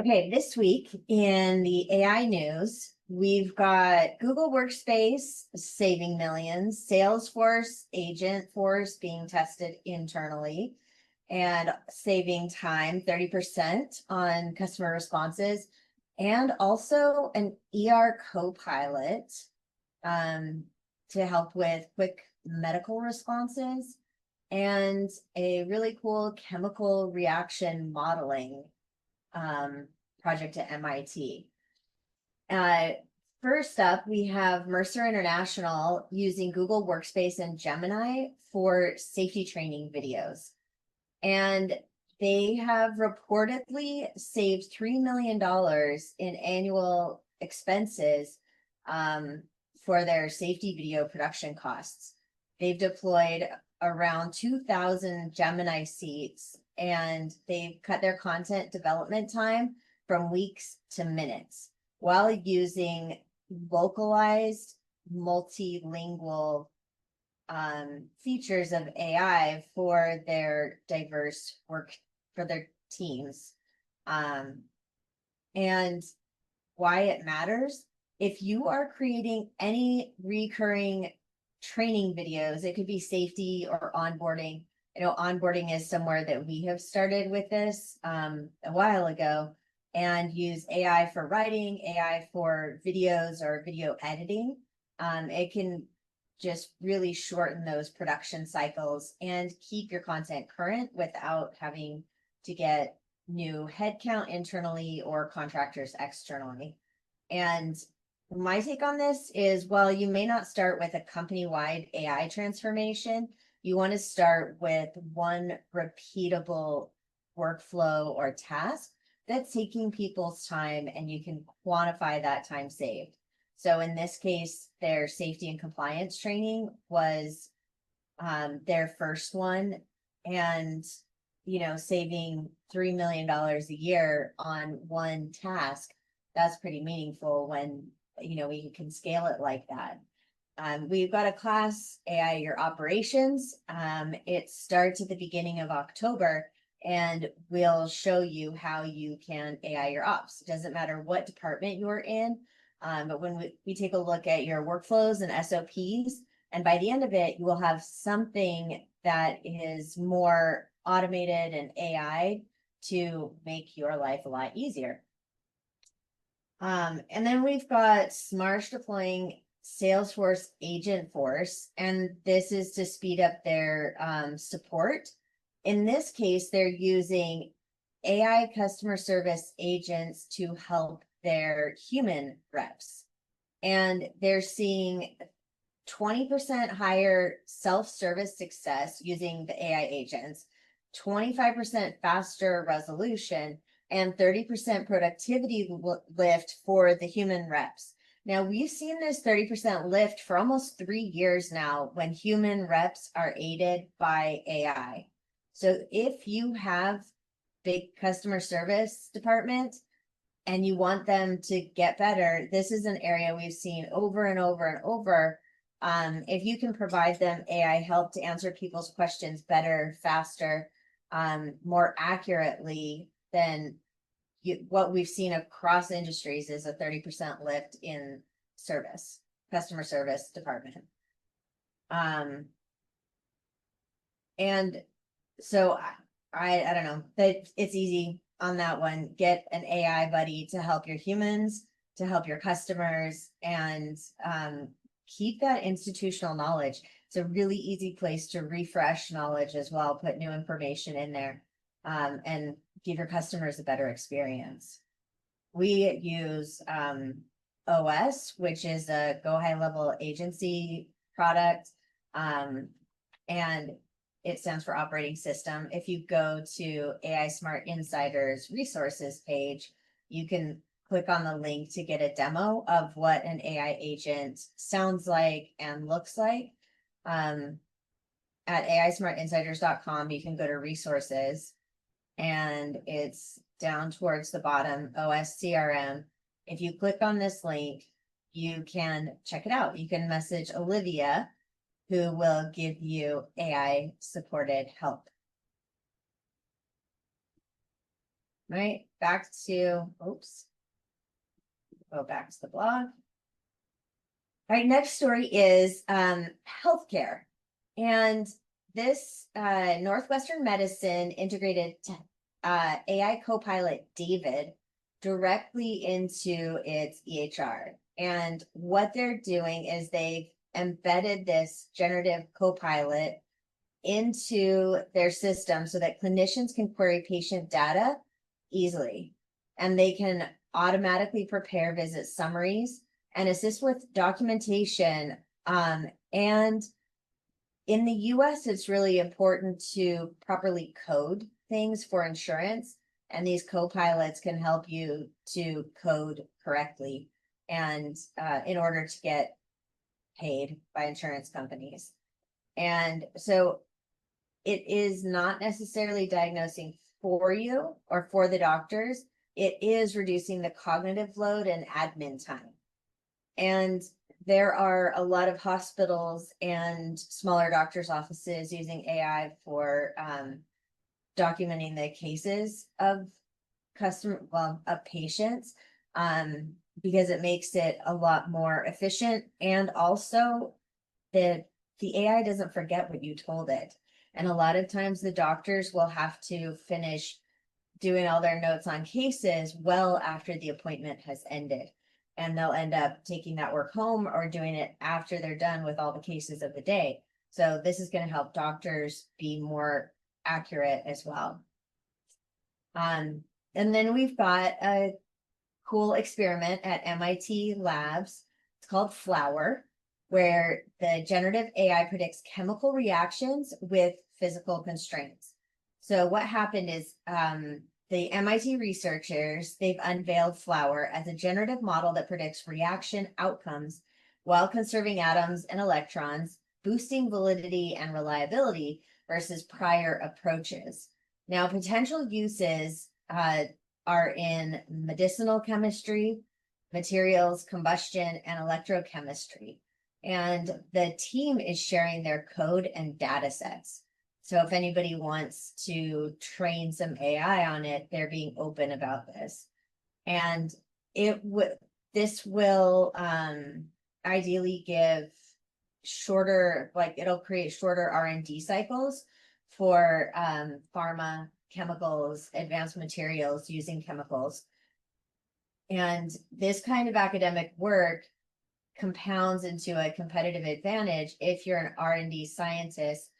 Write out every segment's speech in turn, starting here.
Okay, this week in the AI news, we've got Google Workspace saving millions, Salesforce AgentForce being tested internally and saving time 30% on customer responses, and also an ER copilot to help with quick medical responses, and a really cool chemical reaction modeling project at MIT. First up, we have Mercer International using Google Workspace and Gemini for safety training videos. And they have reportedly saved $3 million in annual expenses for their safety video production costs. They've deployed around 2,000 Gemini seats, and they've cut their content development time from weeks to minutes while using localized multilingual features of AI for their diverse work for their teams. And why it matters: if you are creating any recurring training videos, it could be safety or onboarding. I know onboarding is somewhere that we have started with this a while ago, and use AI for writing, AI for videos or video editing. It can just really shorten those production cycles and keep your content current without having to get new headcount internally or contractors externally. And my take on this is, while you may not start with a company-wide AI transformation, you want to start with one repeatable workflow or task that's taking people's time, and you can quantify that time saved. So in this case, their safety and compliance training was their first one, and saving $3 million a year on one task, that's pretty meaningful when we can scale it like that. We've got a class, AI Your Operations. It starts at the beginning of October, and we'll show you how you can AI your ops. It doesn't matter what department you're in, but when we take a look at your workflows and SOPs, and by the end of it, you will have something that is more automated and AI to make your life a lot easier. And then we've got Smarsh deploying Salesforce AgentForce, and this is to speed up their support. In this case, they're using AI customer service agents to help their human reps, and they're seeing 20% higher self-service success using the AI agents, 25% faster resolution, and 30% productivity lift for the human reps. Now, we've seen this 30% lift for almost 3 years now when human reps are aided by AI. So if you have big customer service department and you want them to get better, this is an area we've seen over and over and over. If you can provide them AI help to answer people's questions better, faster, more accurately, then what we've seen across industries is a 30% lift in customer service department. And so I don't know, that it's easy on that one. Get an AI buddy to help your humans, to help your customers, and keep that institutional knowledge. It's a really easy place to refresh knowledge as well, put new information in there, and give your customers a better experience. We use OS, which is a Go High Level agency product, and it stands for operating system. If you go to AI Smart Insider's resources page, you can click on the link to get a demo of what an AI agent sounds like and looks like. At aismartinsiders.com, you can go to resources, and it's down towards the bottom, OS CRM. If you click on this link, you can check it out. You can message Olivia, who will give you AI supported help. right? Back to, oops, go back to the blog. All right, next story is healthcare. And this Northwestern Medicine integrated AI Copilot David directly into its EHR. And what they're doing is they've embedded this generative copilot into their system so that clinicians can query patient data easily. And they can automatically prepare visit summaries and assist with documentation. And in the US, it's really important to properly code things for insurance. And these co-pilots can help you to code correctly and in order to get paid by insurance companies. And so it is not necessarily diagnosing for you or for the doctors. It is reducing the cognitive load and admin time. And there are a lot of hospitals and smaller doctors' offices using AI for documenting the cases of patients, because it makes it a lot more efficient. And also the AI doesn't forget what you told it. And a lot of times the doctors will have to finish doing all their notes on cases well after the appointment has ended. And they'll end up taking that work home or doing it after they're done with all the cases of the day. So this is going to help doctors be more accurate as well. And then we've got a cool experiment at MIT Labs. It's called Flower, where the generative AI predicts chemical reactions with physical constraints. So what happened is the MIT researchers, they've unveiled Flower as a generative model that predicts reaction outcomes while conserving atoms and electrons, boosting validity and reliability versus prior approaches. Now, potential uses are in medicinal chemistry, materials, combustion, and electrochemistry. And the team is sharing their code and data sets. So if anybody wants to train some AI on it, they're being open about this. And this will ideally give shorter, like it'll create shorter R&D cycles for pharma, chemicals, advanced materials using chemicals. And this kind of academic work compounds into a competitive advantage if you're an R&D scientist,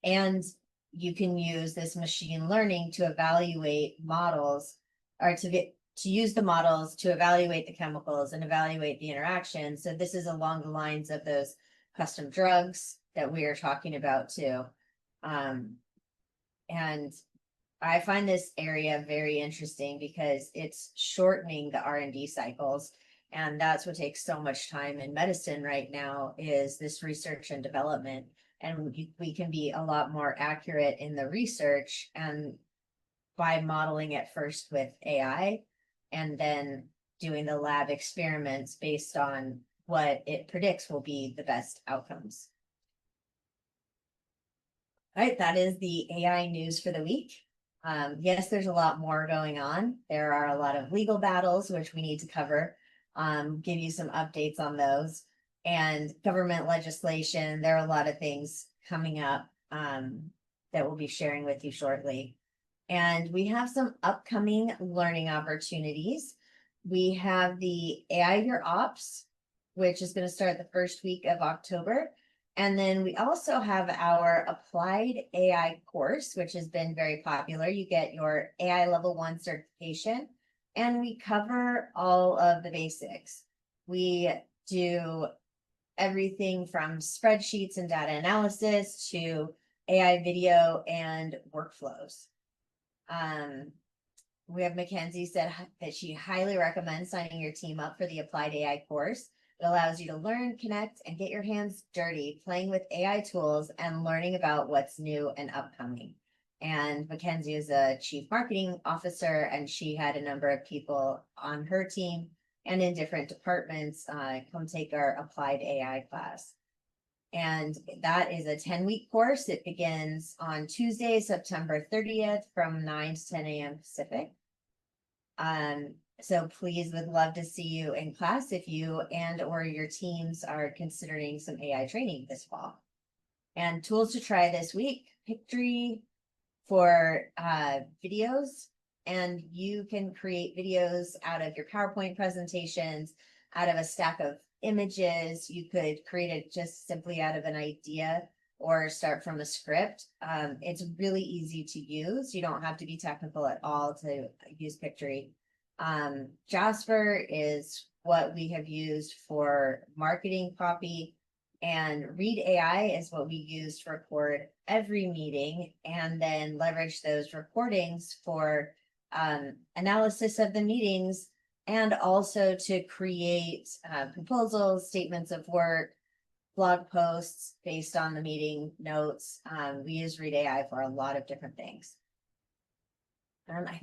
and you can use this machine learning to evaluate models, or to use the models to evaluate the chemicals and evaluate the interaction. So this is along the lines of those custom drugs that we are talking about too. And I find this area very interesting because it's shortening the R&D cycles. And that's what takes so much time in medicine right now, is this research and development. And we can be a lot more accurate in the research, and by modeling it first with AI and then doing the lab experiments based on what it predicts will be the best outcomes. All right, that is the AI news for the week. Yes, there's a lot more going on. There are a lot of legal battles, which we need to cover, give you some updates on those, and government legislation. There are a lot of things coming up that we'll be sharing with you shortly. And we have some upcoming learning opportunities. We have the AI Your Ops, which is going to start the first week of October. And then we also have our Applied AI course, which has been very popular. You get your AI Level 1 certification, and we cover all of the basics. We do everything from spreadsheets and data analysis to AI video and workflows. We have Mackenzie said that she highly recommends signing your team up for the Applied AI course. It allows you to learn, connect, and get your hands dirty, playing with AI tools and learning about what's new and upcoming. And Mackenzie is a chief marketing officer, and she had a number of people on her team and in different departments come take our Applied AI class. And that is a 10-week course. It begins on Tuesday, September 30th from 9 to 10 a.m. Pacific. So please would love to see you in class if you and or your teams are considering some AI training this fall. And tools to try this week, Pictory for videos, and you can create videos out of your PowerPoint presentations, out of a stack of images. You could create it just simply out of an idea or start from a script. It's really easy to use. You don't have to be technical at all to use Pictory. Jasper is what we have used for marketing copy, and Read AI is what we use to record every meeting and then leverage those recordings for analysis of the meetings, and also to create proposals, statements of work, blog posts based on the meeting notes. We use Read AI for a lot of different things. I